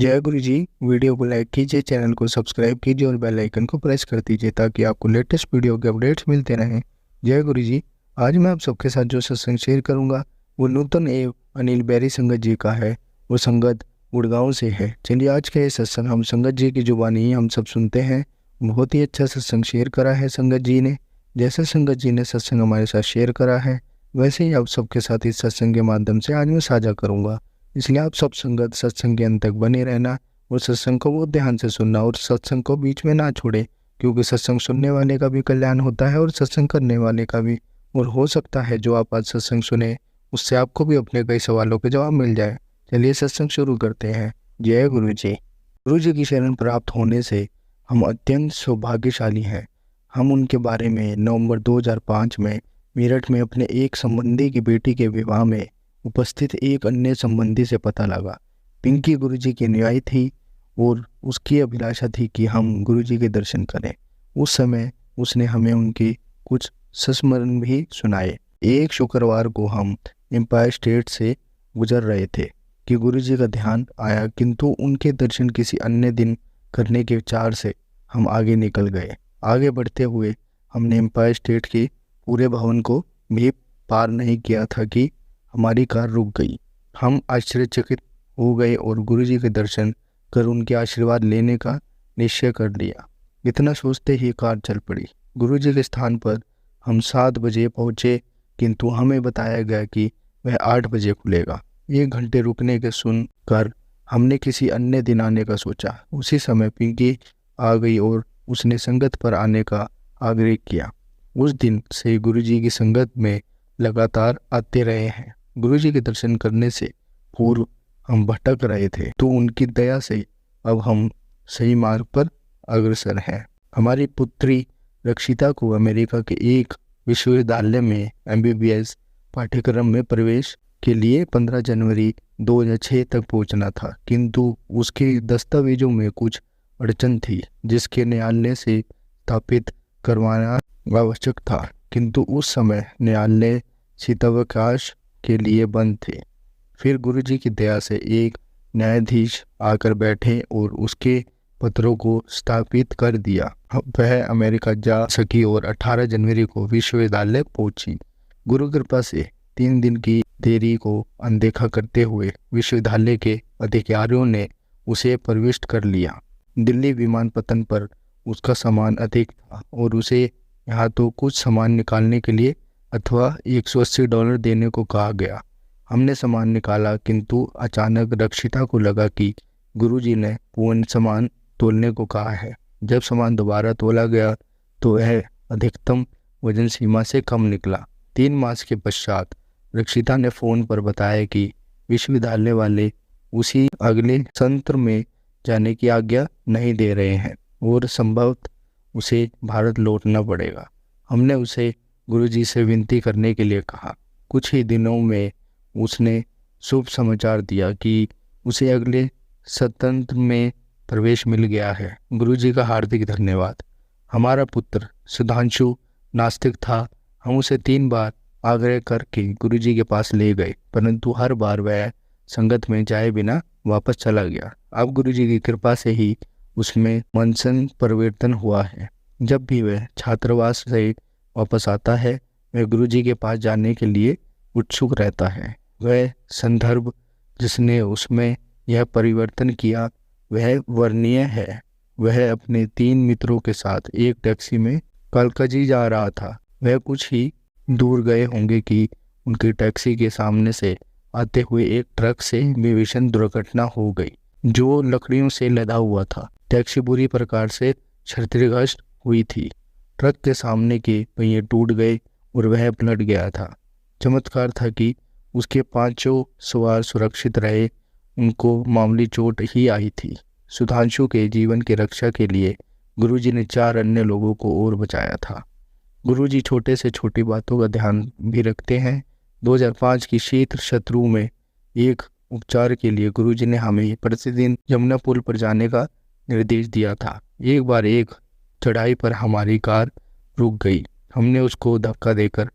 जय गुरु जी। वीडियो को लाइक कीजिए, चैनल को सब्सक्राइब कीजिए और बेल आइकन को प्रेस कर दीजिए ताकि आपको लेटेस्ट वीडियो के अपडेट्स मिलते रहें। जय गुरु जी। आज मैं आप सबके साथ जो सत्संग शेयर करूंगा वो नूतन एवं अनिल बैरी संगत जी का है। वो संगत गुड़गांव से है। चलिए आज का ये सत्संग हम संगत जी की जुबानी हम सब सुनते हैं। बहुत ही अच्छा सत्संग शेयर करा है संगत जी ने। जैसे संगत जी ने सत्संग हमारे साथ शेयर करा है वैसे ही आप सबके साथ इस सत्संग के माध्यम से आज मैं साझा करूंगा। इसलिए आप सब संगत सत्संग के अंत तक बने रहना और सत्संग को बहुत ध्यान से सुनना और सत्संग को बीच में ना छोड़े, क्योंकि सत्संग सुनने वाले का भी कल्याण होता है और सत्संग करने वाले का भी। और हो सकता है जो आप आज सत्संग सुने उससे आपको भी अपने कई सवालों के जवाब मिल जाए। चलिए सत्संग शुरू करते हैं। जय गुरु जी। गुरु जी की शरण प्राप्त होने से हम अत्यंत सौभाग्यशाली हैं। हम उनके बारे में नवंबर 2005 में मेरठ में अपने एक संबंधी की बेटी के विवाह में उपस्थित एक अन्य संबंधी से पता लगा। पिंकी गुरुजी की अनुयायी थी और उसकी अभिलाषा थी कि हम गुरुजी के दर्शन करें। उस समय उसने हमें उनके कुछ संस्मरण भी सुनाए। एक शुक्रवार को हम एम्पायर स्टेट से गुजर रहे थे कि गुरुजी का ध्यान आया, किंतु उनके दर्शन किसी अन्य दिन करने के विचार से हम आगे निकल गए। आगे बढ़ते हुए हमने एम्पायर स्टेट के पूरे भवन को भी पार नहीं किया था कि हमारी कार रुक गई। हम आश्चर्यचकित हो गए और गुरुजी के दर्शन कर उनके आशीर्वाद लेने का निश्चय कर लिया। इतना सोचते ही कार चल पड़ी। गुरुजी के स्थान पर हम 7 बजे पहुँचे, किंतु हमें बताया गया कि वह 8 बजे खुलेगा। 1 घंटे रुकने के सुनकर हमने किसी अन्य दिन आने का सोचा। उसी समय पिंकी आ गई और उसने संगत पर आने का आग्रह किया। उस दिन से गुरुजी की संगत में लगातार आते रहे हैं। गुरुजी के दर्शन करने से पूर्व हम भटक रहे थे, तो उनकी दया से अब हम सही मार्ग पर अग्रसर हैं। हमारी पुत्री रक्षिता को अमेरिका के एक विश्वविद्यालय में MBBS पाठ्यक्रम में प्रवेश के लिए 15 जनवरी 2006 तक पहुंचना था, किंतु उसके दस्तावेजों में कुछ अड़चन थी जिसके न्यायालय से स्थापित करवाना आवश्यक था, किंतु उस समय न्यायालय शीतावकाश के लिए बंद थे। फिर गुरुजी की दया से एक न्यायाधीश आकर बैठे और उसके पत्रों को स्थापित कर दिया। वह अमेरिका जा सकी और 18 जनवरी को विश्वविद्यालय पहुंची। गुरु कृपा से 3 दिन की देरी को अनदेखा करते हुए विश्वविद्यालय के अधिकारियों ने उसे प्रविष्ट कर लिया। दिल्ली विमानपत्तन पर उसका सामान अधिक था और उसे यहाँ तो कुछ सामान निकालने के लिए अथवा $180 देने को कहा गया। हमने सामान निकाला, किंतु अचानक रक्षिता को लगा कि गुरुजी ने पूर्ण सामान तोलने को कहा है। जब सामान दोबारा तोला गया तो वह अधिकतम वजन सीमा से कम निकला। 3 मास के पश्चात रक्षिता ने फ़ोन पर बताया कि विश्वविद्यालय वाले उसी अगले सत्र में जाने की आज्ञा नहीं दे रहे हैं और संभवतः उसे भारत लौटना पड़ेगा। हमने उसे गुरुजी से विनती करने के लिए कहा। कुछ ही दिनों में उसने शुभ समाचार दिया कि उसे अगले सत्र में प्रवेश मिल गया है। गुरुजी का हार्दिक धन्यवाद। हमारा पुत्र सुधांशु नास्तिक था। हम उसे 3 बार आग्रह करके गुरुजी के पास ले गए, परंतु हर बार वह संगत में जाए बिना वापस चला गया। अब गुरुजी की कृपा से ही उसमें मनसन परिवर्तन हुआ है। जब भी वह छात्रावास से वापस आता है वह गुरुजी के पास जाने के लिए उत्सुक रहता है। वह संदर्भ जिसने उसमें यह परिवर्तन किया वह वर्णनीय है। वह अपने 3 मित्रों के साथ एक टैक्सी में कलकजी जा रहा था। वह कुछ ही दूर गए होंगे कि उनकी टैक्सी के सामने से आते हुए एक ट्रक से भीषण दुर्घटना हो गई जो लकड़ियों से लदा हुआ था। टैक्सी बुरी प्रकार से क्षतिग्रस्त हुई थी। ट्रक के सामने के पहिए टूट गए और वह पलट गया था। चमत्कार था कि उसके 5 सवार सुरक्षित रहे। उनको मामूली चोट ही आई थी। सुधांशु के जीवन की रक्षा के लिए गुरुजी ने 4 अन्य लोगों को और बचाया था। गुरुजी छोटे से छोटी बातों का ध्यान भी रखते हैं। 2005 की शीत ऋतु में एक उपचार के लिए गुरुजी ने हमें प्रतिदिन यमुना पुल पर जाने का निर्देश दिया था। एक बार एक चढ़ाई पर हमारी कार रुक गई। हमने उसको धक्का देकर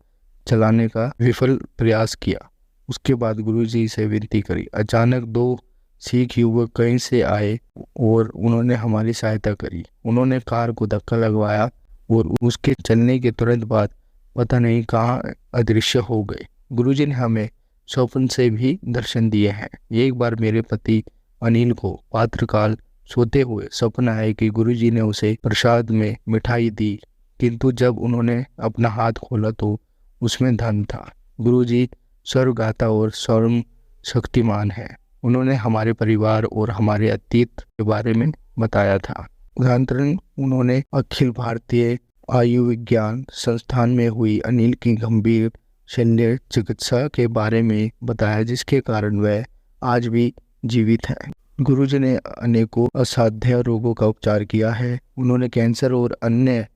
चलाने का विफल प्रयास किया। उसके बाद गुरुजी से विनती करी। अचानक 2 सिख युवक कहीं से आए और उन्होंने हमारी सहायता करी। उन्होंने कार को धक्का लगवाया और उसके चलने के तुरंत बाद पता नहीं कहाँ अदृश्य हो गए। गुरुजी ने हमें स्वप्न से भी दर्शन दिए हैं। एक बार मेरे पति अनिल को प्रातःकाल सोते हुए सपना आया कि गुरुजी ने उसे प्रसाद में मिठाई दी, किंतु जब उन्होंने अपना हाथ खोला तो उसमें धन था। गुरुजी सर्वज्ञाता और सर्व शक्तिमान है। उन्होंने हमारे परिवार और हमारे अतीत के बारे में बताया था। उदाहरण, उन्होंने अखिल भारतीय आयुर्विज्ञान संस्थान में हुई अनिल की गंभीर शल्य चिकित्सा के बारे में बताया, जिसके कारण वह आज भी जीवित है। गुरुजी ने अनेकों असाध्य रोगों का उपचार किया है। उन्होंने कैंसर और अन्य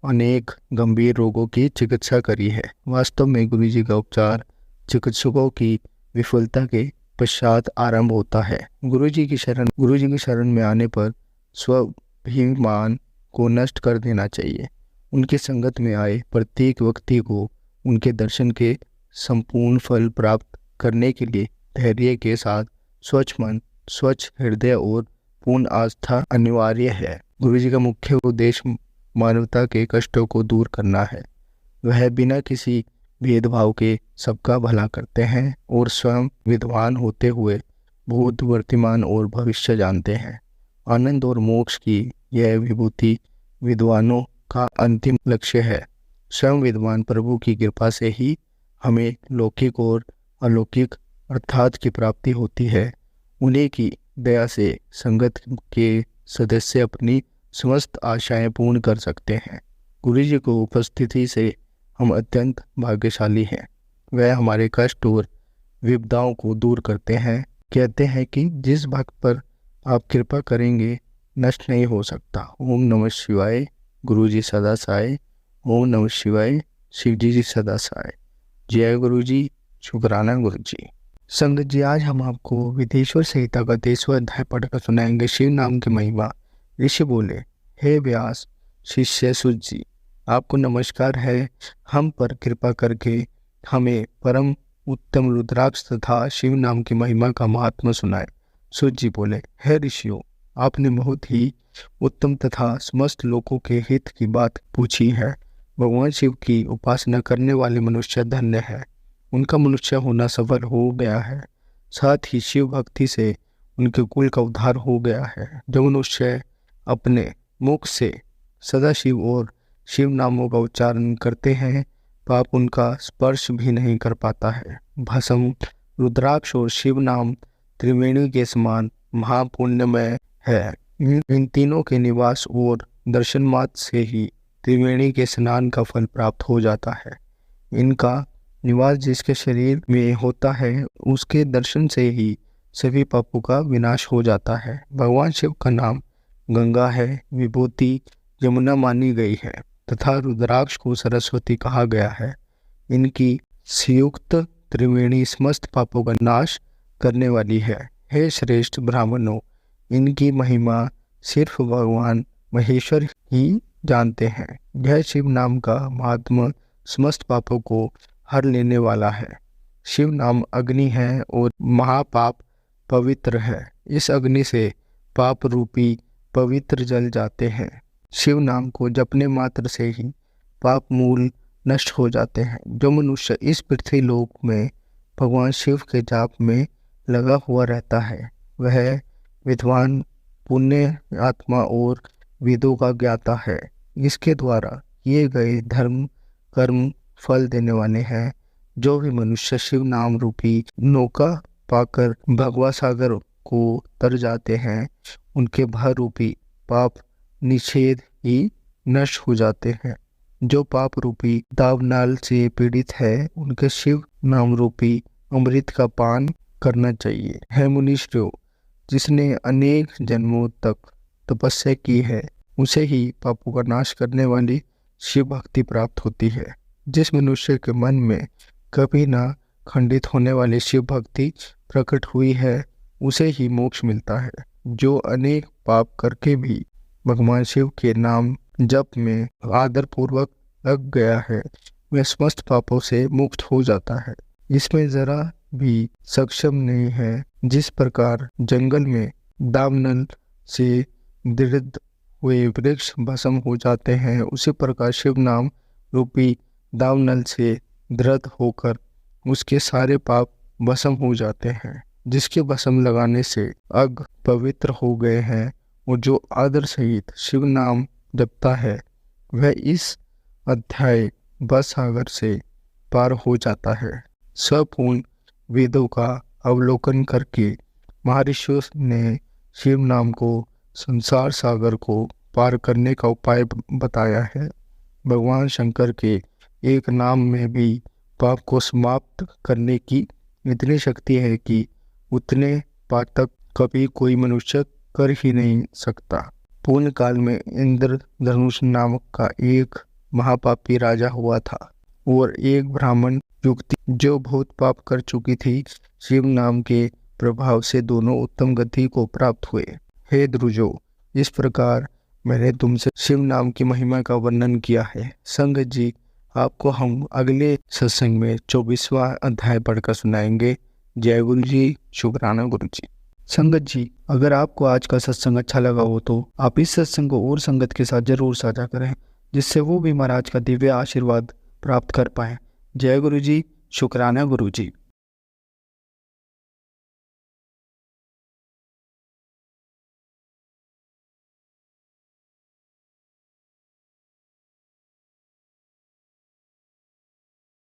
अनेक गंभीर रोगों की चिकित्सा करी है। वास्तव में गुरुजी का उपचार चिकित्सकों की विफलता के पश्चात आरंभ होता है। गुरुजी की शरण में आने पर स्वाभिमान को नष्ट कर देना चाहिए। उनकी संगत में आए प्रत्येक व्यक्ति को उनके दर्शन के संपूर्ण फल प्राप्त करने के लिए धैर्य के साथ स्वच्छ मन, स्वच्छ हृदय और पूर्ण आस्था अनिवार्य है। गुरुजी का मुख्य उद्देश्य मानवता के कष्टों को दूर करना है। वह बिना किसी भेदभाव के सबका भला करते हैं और स्वयं विद्वान होते हुए भूत, वर्तमान और भविष्य जानते हैं। आनंद और मोक्ष की यह विभूति विद्वानों का अंतिम लक्ष्य है। स्वयं विद्वान प्रभु की कृपा से ही हमें लौकिक और अलौकिक अर्थात की प्राप्ति होती है। उन्हीं की दया से संगत के सदस्य अपनी समस्त आशाएं पूर्ण कर सकते हैं। गुरुजी को उपस्थिति से हम अत्यंत भाग्यशाली हैं। वह हमारे कष्ट और विपदाओं को दूर करते हैं। कहते हैं कि जिस भक्त पर आप कृपा करेंगे नष्ट नहीं हो सकता। ओम नमः शिवाय। गुरुजी सदा सहाय। ओम नमः शिवाय। शिवजी जी सदा सहाय। जय गुरुजी। शुक्राना गुरुजी। संगत जी, आज हम आपको विदेश्वर संहिता का 23वां अध्याय पढ़कर सुनाएंगे। शिव नाम की महिमा। ऋषि बोले, हे व्यास शिष्य सुत जी, आपको नमस्कार है। हम पर कृपा करके हमें परम उत्तम रुद्राक्ष तथा शिव नाम की महिमा का महात्मा सुनाए। सुत जी बोले, हे ऋषियों, आपने बहुत ही उत्तम तथा समस्त लोगों के हित की बात पूछी है। भगवान शिव की उपासना करने वाले मनुष्य धन्य है। उनका मनुष्य होना सफल हो गया है। साथ ही शिव भक्ति से उनके कुल का उद्धार हो गया है। जो मनुष्य अपने मुख से सदाशिव और शिव नामों का उच्चारण करते हैं, पाप उनका स्पर्श भी नहीं कर पाता है। भस्म, रुद्राक्ष और शिव नाम त्रिवेणी के समान महापुण्यमय है। इन तीनों के निवास और दर्शन मात्र से ही त्रिवेणी के स्नान का फल प्राप्त हो जाता है। इनका निवास जिसके शरीर में होता है, उसके दर्शन से ही सभी पापों का विनाश हो जाता है। भगवान शिव का नाम गंगा है, विभूति यमुना मानी गई है तथा रुद्राक्ष को सरस्वती कहा गया है। इनकी संयुक्त त्रिवेणी समस्त पापों का नाश करने वाली है। हे श्रेष्ठ ब्राह्मणों, इनकी महिमा सिर्फ भगवान महेश्वर ही जानते हैं। यह शिव नाम का महात्मा समस्त पापों को हर लेने वाला है। शिव नाम अग्नि है और महापाप पवित्र है। इस अग्नि से पाप रूपी पवित्र जल जाते हैं। शिव नाम को जपने मात्र से ही पाप मूल नष्ट हो जाते हैं। जो मनुष्य इस पृथ्वी लोक में भगवान शिव के जाप में लगा हुआ रहता है, वह विद्वान, पुण्य आत्मा और वेदों का ज्ञाता है। इसके द्वारा किए गए धर्म कर्म फल देने वाले हैं। जो भी मनुष्य शिव नाम रूपी नौका पाकर भगवा सागर को तर जाते हैं, उनके भय रूपी पाप निषेध ही नष्ट हो जाते हैं। जो पाप रूपी दावनाल से पीड़ित है, उनके शिव नाम रूपी अमृत का पान करना चाहिए। है मुनीश्वरों, जिसने अनेक जन्मों तक तपस्या की है, उसे ही पापों का नाश करने वाली शिव भक्ति प्राप्त होती है। जिस मनुष्य के मन में कभी ना खंडित होने वाली शिव भक्ति प्रकट हुई है, उसे ही मोक्ष मिलता है। जो अनेक पाप करके भी भगवान शिव के नाम जप में आदर पूर्वक लग गया है, वह समस्त पापों से मुक्त हो जाता है। इसमें जरा भी सक्षम नहीं है। जिस प्रकार जंगल में दावानल से दृढ़ हुए वृक्ष भस्म हो जाते हैं, उसी प्रकार शिव नाम रूपी दावानल से दृढ़ होकर उसके सारे पाप भस्म हो जाते हैं। जिसके भस्म लगाने से अग पवित्र हो गए हैं और जो आदर सहित शिव नाम जपता है वह इस अध्याय भवसागर से पार हो जाता है। संपूर्ण वेदों का अवलोकन करके महर्षियों ने शिव नाम को संसार सागर को पार करने का उपाय बताया है। भगवान शंकर के एक नाम में भी पाप को समाप्त करने की इतनी शक्ति है कि उतने पातक कभी कोई मनुष्य कर ही नहीं सकता। पूर्ण काल में इंद्रधनुष नामक का एक महापापी राजा हुआ था और एक ब्राह्मण युवती जो बहुत पाप कर चुकी थी, शिव नाम के प्रभाव से दोनों उत्तम गति को प्राप्त हुए। हे द्रुजो, इस प्रकार मैंने तुमसे शिव नाम की महिमा का वर्णन किया है। संगत जी, आपको हम अगले सत्संग में 24वां अध्याय पढ़कर सुनाएंगे। जय गुरु जी, शुक्राना गुरु जी। संगत जी, अगर आपको आज का सत्संग अच्छा लगा हो तो आप इस सत्संग को और संगत के साथ जरूर साझा करें, जिससे वो भी महाराज का दिव्य आशीर्वाद प्राप्त कर पाए। जय गुरु जी, शुक्राना गुरु जी।